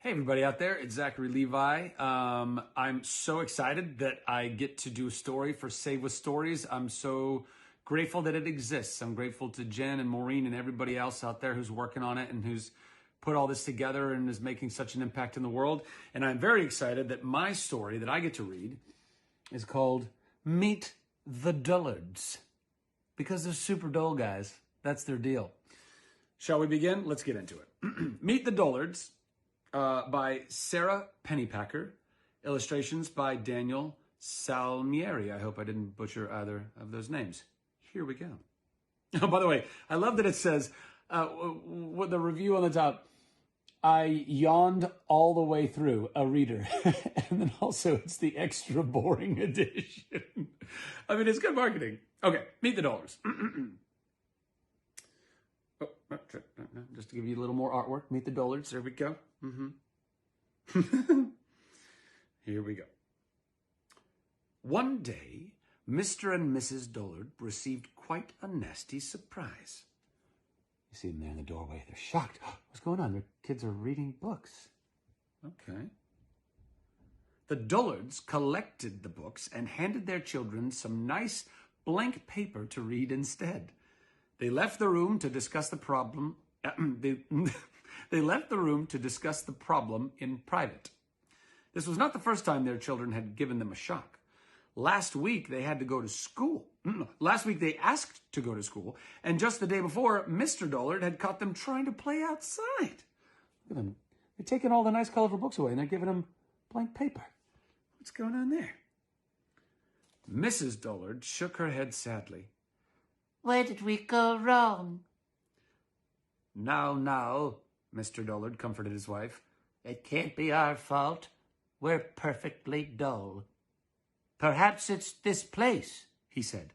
Hey, everybody out there, it's Zachary Levi. I'm so excited that I get to do a story for Save with Stories. I'm so grateful that it exists. I'm grateful to Jen and Maureen and everybody else out there who's working on it and who's put all this together and is making such an impact in the world. And I'm very excited that my story that I get to read is called Meet the Dullards. Because they're super dull, guys. That's their deal. Shall we begin? Let's get into it. Meet the Dullards. By Sara Pennypacker, illustrations by Daniel Salmieri. I hope I didn't butcher either of those names. Here we go. Oh, by the way, I love that it says, with the review on the top, I yawned all the way through, a reader. And then also it's the extra boring edition. I mean, it's good marketing. Okay, Meet the Dullards. Just to give you a little more artwork. Meet the Dullards. There we go. Here we go. One day, Mr. and Mrs. Dullard received quite a nasty surprise. You see them there in the doorway. They're shocked. What's going on? Their kids are reading books. Okay. The Dullards collected the books and handed their children some nice blank paper to read instead. They left the room to discuss the problem. They left the room to discuss the problem in private. This was not the first time their children had given them a shock. Last week, they had to go to school. Last week, they asked to go to school. And just the day before, Mr. Dullard had caught them trying to play outside. Look at them. They're taking all the nice, colorful books away, and they're giving them blank paper. What's going on there? Mrs. Dullard shook her head sadly. Where did we go wrong? Now, Mr. Dullard comforted his wife. It can't be our fault. We're perfectly dull. Perhaps it's this place, he said.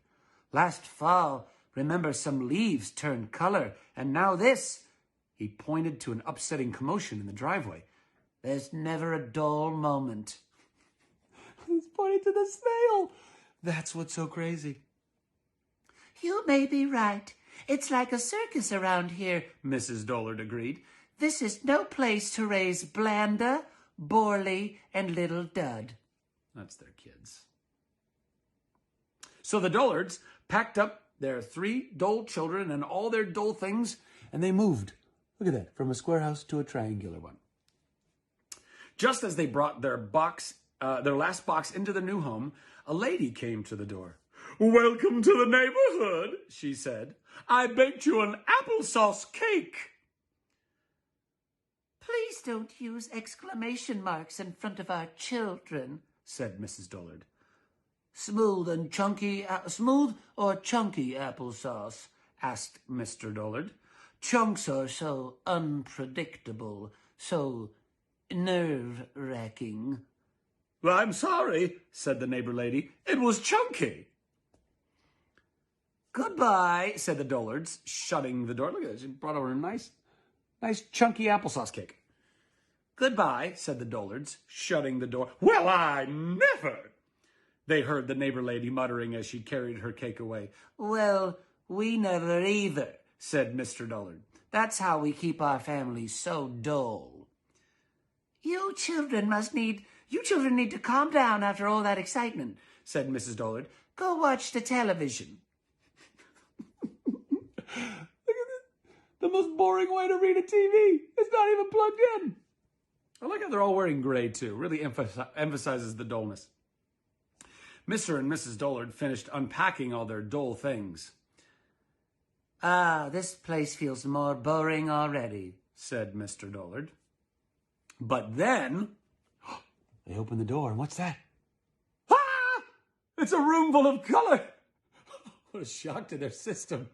Last fall, remember, some leaves turned color, and now this. He pointed to an upsetting commotion in the driveway. There's never a dull moment. He's pointing to the snail. That's what's so crazy. You may be right. It's like a circus around here, Mrs. Dullard agreed. This is no place to raise Blanda, Borley, and Little Dud. That's their kids. So the Dullards packed up their 3 dull children and all their dull things, and they moved. Look at that, from a square house to a triangular one. Just as they brought their last box into the new home, a lady came to the door. Welcome to the neighborhood, she said. I baked you an applesauce cake. Please don't use exclamation marks in front of our children, said Mrs. Dullard. Smooth or chunky applesauce? Asked Mr. Dullard. Chunks are so unpredictable, so nerve-wracking. Well, I'm sorry, said the neighbor lady. It was chunky. Goodbye, said the Dullards, shutting the door. Look at this. She brought over a nice chunky applesauce cake. Goodbye, said the Dullards, shutting the door. Well, I never! They heard the neighbor lady muttering as she carried her cake away. Well, we never either, said Mr. Dullard. That's how we keep our families so dull. You children need to calm down after all that excitement, said Mrs. Dullard. Go watch the television. Look at this. The most boring way to read a TV. It's not even plugged in. I like how they're all wearing gray, too. Really emphasizes the dullness. Mr. and Mrs. Dullard finished unpacking all their dull things. This place feels more boring already, said Mr. Dullard. But then they opened the door, and what's that? Ah! It's a room full of color. What a shock to their system.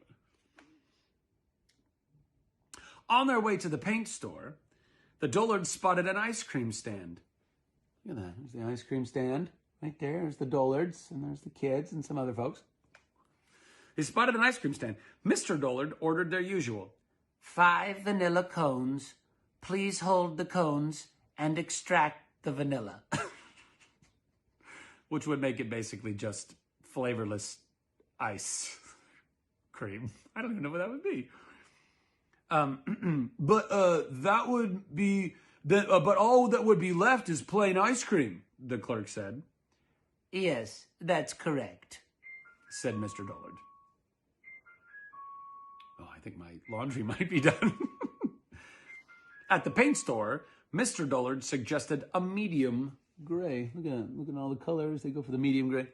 On their way to the paint store, the Dullards spotted an ice cream stand. Look at that. There's the ice cream stand right there. There's the Dullards, and there's the kids and some other folks. They spotted an ice cream stand. Mr. Dullard ordered their usual. 5 vanilla cones. Please hold the cones and extract the vanilla. Which would make it basically just flavorless ice cream. I don't even know what that would be. But that would be But all that would be left is plain ice cream, the clerk said. Yes, that's correct, said Mr. Dullard. Oh, I think my laundry might be done. At the paint store, Mr. Dullard suggested a medium gray. Look at all the colors. They go for the medium gray.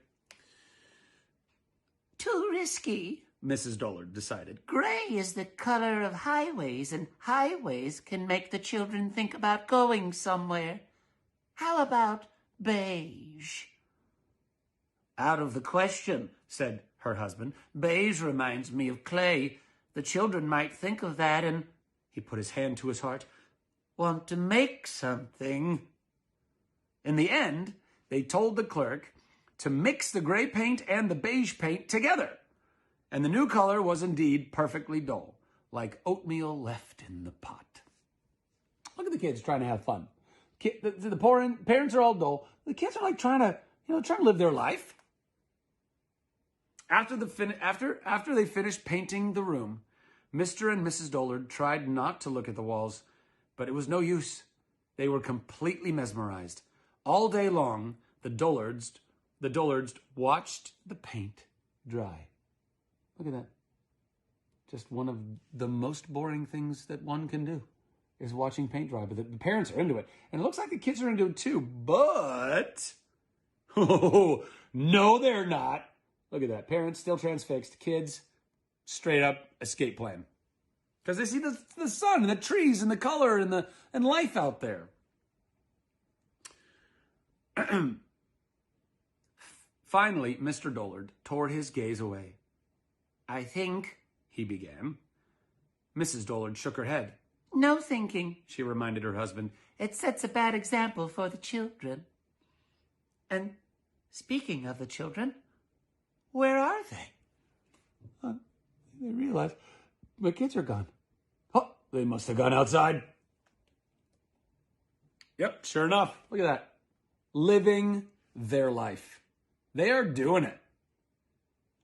Too risky, Mrs. Dullard decided. Gray is the color of highways, and highways can make the children think about going somewhere. How about beige? Out of the question, said her husband. Beige reminds me of clay. The children might think of that and, he put his hand to his heart, want to make something. In the end, they told the clerk to mix the gray paint and the beige paint together. And the new color was indeed perfectly dull, like oatmeal left in the pot. Look at the kids trying to have fun. The parents are all dull. The kids are like trying to live their life. After they finished painting the room, Mr. and Mrs. Dullard tried not to look at the walls, but it was no use. They were completely mesmerized. All day long, the Dullards watched the paint dry. Look at that. Just one of the most boring things that one can do is watching paint dry. But the parents are into it. And it looks like the kids are into it too. But, oh, no, they're not. Look at that. Parents still transfixed. Kids, straight up escape plan. Because they see the sun and the trees and the color and life out there. Finally, Mr. Dullard tore his gaze away. I think, he began. Mrs. Dullard shook her head. No thinking, she reminded her husband. It sets a bad example for the children. And speaking of the children, where are they? They realize my kids are gone. Oh, they must have gone outside. Yep, sure enough. Look at that. Living their life. They are doing it.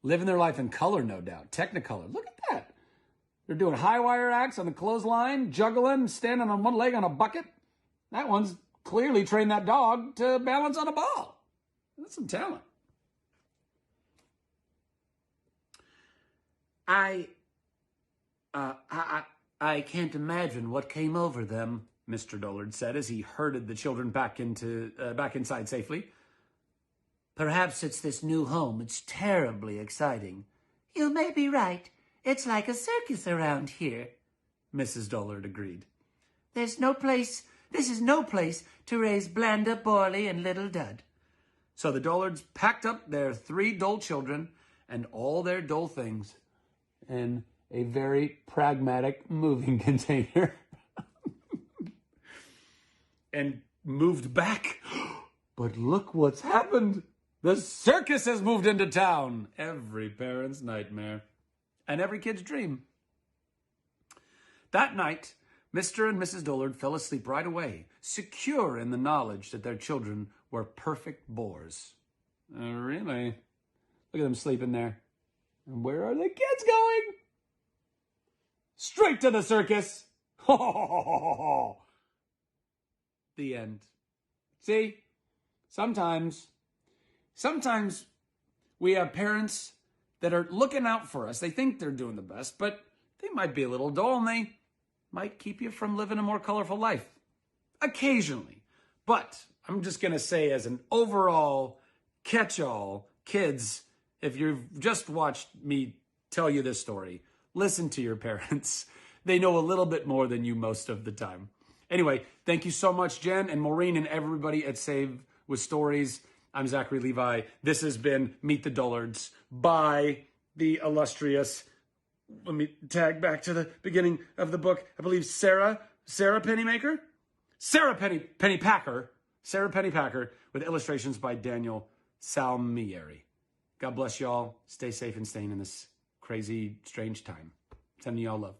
Living their life in color, no doubt. Technicolor. Look at that. They're doing high wire acts on the clothesline, juggling, standing on one leg on a bucket. That one's clearly trained that dog to balance on a ball. That's some talent. I can't imagine what came over them, Mr. Dullard said as he herded the children back inside safely. Perhaps it's this new home. It's terribly exciting. You may be right. It's like a circus around here, Mrs. Dullard agreed. This is no place to raise Blanda, Borley, and Little Dud. So the Dullards packed up their 3 dull children and all their dull things in a very pragmatic moving container and moved back. But look what's happened. The circus has moved into town. Every parent's nightmare and every kid's dream. That night, Mr. and Mrs. Dullard fell asleep right away, secure in the knowledge that their children were perfect bores. Really? Look at them sleeping there. And where are the kids going? Straight to the circus. The end. See, sometimes we have parents that are looking out for us. They think they're doing the best, but they might be a little dull and they might keep you from living a more colorful life. Occasionally. But I'm just going to say as an overall catch-all, kids, if you've just watched me tell you this story, listen to your parents. They know a little bit more than you most of the time. Anyway, thank you so much, Jen and Maureen and everybody at Save with Stories. I'm Zachary Levi. This has been Meet the Dullards by the illustrious, let me tag back to the beginning of the book, I believe Sara Pennypacker? Sara Pennypacker. Sara Pennypacker with illustrations by Daniel Salmieri. God bless y'all. Stay safe and staying in this crazy, strange time. Sending y'all love.